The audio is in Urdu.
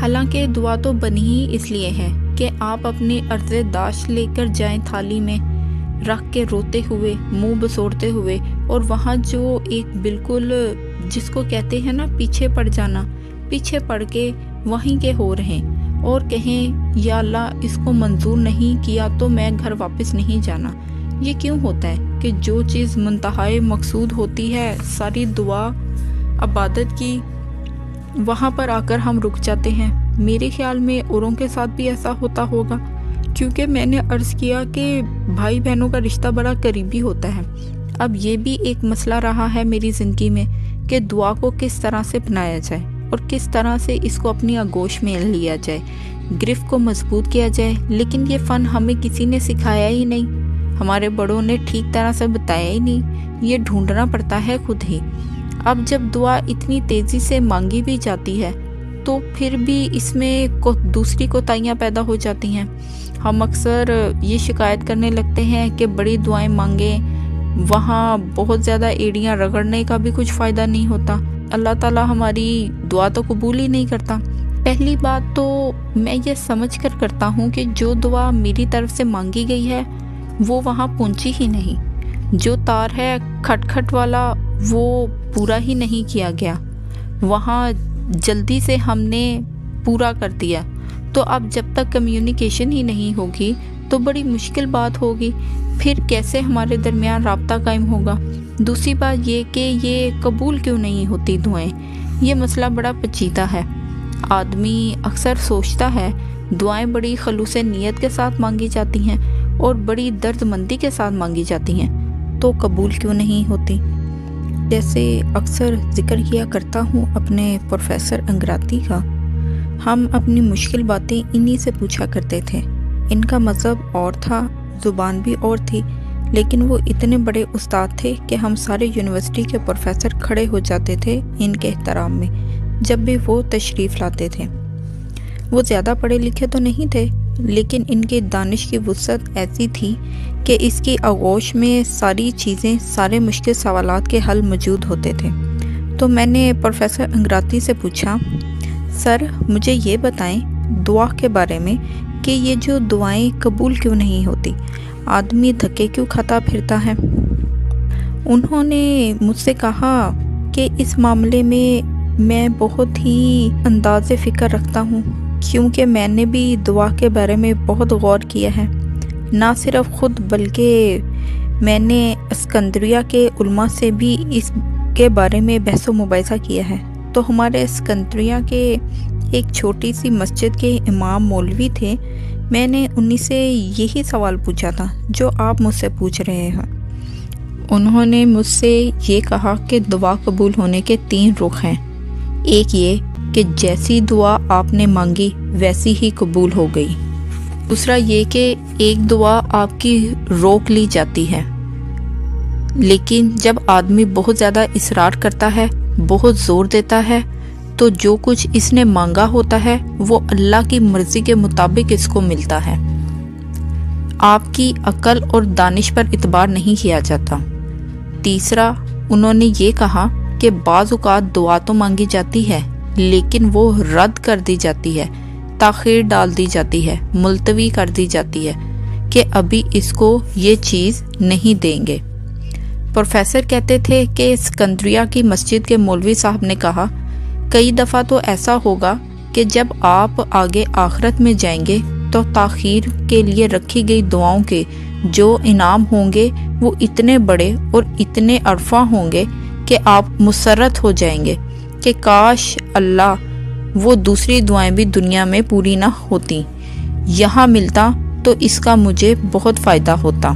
حالانکہ دعا تو بنی ہی اس لیے ہے کہ آپ اپنی عرض داشت لے کر جائیں تھالی میں رکھ کے روتے ہوئے، منہ بسوڑتے ہوئے، اور وہاں جو ایک بالکل جس کو کہتے ہیں نا پیچھے پڑ جانا، پیچھے پڑ کے وہیں کے ہو رہے اور کہیں یا اللہ اس کو منظور نہیں کیا تو میں گھر واپس نہیں جانا۔ یہ کیوں ہوتا ہے کہ جو چیز منتہائے مقصود ہوتی ہے ساری دعا عبادت کی، وہاں پر آ کر ہم رک جاتے ہیں۔ میرے خیال میں اوروں کے ساتھ بھی ایسا ہوتا ہوگا، کیونکہ میں نے عرض کیا کہ بھائی بہنوں کا رشتہ بڑا قریبی ہوتا ہے۔ اب یہ بھی ایک مسئلہ رہا ہے میری زندگی میں کہ دعا کو کس طرح سے اپنایا جائے اور کس طرح سے اس کو اپنی آغوش میں لیا جائے، گرفت کو مضبوط کیا جائے۔ لیکن یہ فن ہمیں کسی نے سکھایا ہی نہیں، ہمارے بڑوں نے ٹھیک طرح سے بتایا ہی نہیں، یہ ڈھونڈنا پڑتا ہے خود ہی۔ اب جب دعا اتنی تیزی سے مانگی بھی جاتی ہے تو پھر بھی اس میں دوسری کوتاہیاں پیدا ہو جاتی ہیں۔ ہم اکثر یہ شکایت کرنے لگتے ہیں کہ بڑی دعائیں مانگیں، وہاں بہت زیادہ ایڑیاں رگڑنے کا بھی کچھ فائدہ نہیں ہوتا، اللہ تعالیٰ ہماری دعا تو قبول ہی نہیں کرتا۔ پہلی بات تو میں یہ سمجھ کر کرتا ہوں کہ جو دعا میری طرف سے مانگی گئی ہے وہ وہاں پہنچی ہی نہیں، جو تار ہے کھٹ کھٹ والا وہ پورا ہی نہیں کیا گیا، وہاں جلدی سے ہم نے پورا کر دیا۔ تو اب جب تک کمیونیکیشن ہی نہیں ہوگی تو بڑی مشکل بات ہوگی، پھر کیسے ہمارے درمیان رابطہ قائم ہوگا؟ دوسری بات یہ کہ یہ قبول کیوں نہیں ہوتی دعائیں، یہ مسئلہ بڑا پیچیدہ ہے۔ آدمی اکثر سوچتا ہے دعائیں بڑی خلوص نیت کے ساتھ مانگی جاتی ہیں اور بڑی درد مندی کے ساتھ مانگی جاتی ہیں، تو قبول کیوں نہیں ہوتی؟ جیسے اکثر ذکر کیا کرتا ہوں اپنے پروفیسر انگراتی کا، ہم اپنی مشکل باتیں انہی سے پوچھا کرتے تھے۔ ان کا مذہب اور تھا، زبان بھی اور تھی، لیکن وہ اتنے بڑے استاد تھے کہ ہم سارے یونیورسٹی کے پروفیسر کھڑے ہو جاتے تھے ان کے احترام میں جب بھی وہ تشریف لاتے تھے۔ وہ زیادہ پڑھے لکھے تو نہیں تھے، لیکن ان کی دانش کی وسعت ایسی تھی کہ اس کی آغوش میں ساری چیزیں، سارے مشکل سوالات کے حل موجود ہوتے تھے۔ تو میں نے پروفیسر انگراتی سے پوچھا، سر مجھے یہ بتائیں دعا کے بارے میں کہ یہ جو دعائیں قبول کیوں نہیں ہوتی، آدمی دھکے کیوں کھاتا پھرتا ہے؟ انہوں نے مجھ سے کہا کہ اس معاملے میں بہت ہی انداز فکر رکھتا ہوں، کیونکہ میں نے بھی دعا کے بارے میں بہت غور کیا ہے، نہ صرف خود بلکہ میں نے اسکندریہ کے علماء سے بھی اس کے بارے میں بحث و مباحثہ کیا ہے۔ تو ہمارے اسکندریہ کے ایک چھوٹی سی مسجد کے امام مولوی تھے، میں نے انہی سے یہی سوال پوچھا تھا جو آپ مجھ سے پوچھ رہے ہیں۔ انہوں نے مجھ سے یہ کہا کہ دعا قبول ہونے کے 3 رخ ہیں، ایک یہ کہ جیسی دعا آپ نے مانگی ویسی ہی قبول ہو گئی، دوسرا یہ کہ ایک دعا آپ کی روک لی جاتی ہے، لیکن جب آدمی بہت زیادہ اصرار کرتا ہے، بہت زور دیتا ہے، تو جو کچھ اس نے مانگا ہوتا ہے وہ اللہ کی مرضی کے مطابق اس کو ملتا ہے، آپ کی عقل اور دانش پر اعتبار نہیں کیا جاتا۔ تیسرا انہوں نے یہ کہا کہ بعض اوقات دعا تو مانگی جاتی ہے لیکن وہ رد کر دی جاتی ہے، تاخیر ڈال دی جاتی ہے، ملتوی کر دی جاتی ہے کہ ابھی اس کو یہ چیز نہیں دیں گے۔ پروفیسر کہتے تھے کہ اسکندریہ کی مسجد کے مولوی صاحب نے کہا، کئی دفعہ تو ایسا ہوگا کہ جب آپ آگے آخرت میں جائیں گے تو تاخیر کے لیے رکھی گئی دعاؤں کے جو انعام ہوں گے وہ اتنے بڑے اور اتنے عرفہ ہوں گے کہ آپ مسرت ہو جائیں گے کہ کاش اللہ وہ دوسری دعائیں بھی دنیا میں پوری نہ ہوتی، یہاں ملتا تو اس کا مجھے بہت فائدہ ہوتا۔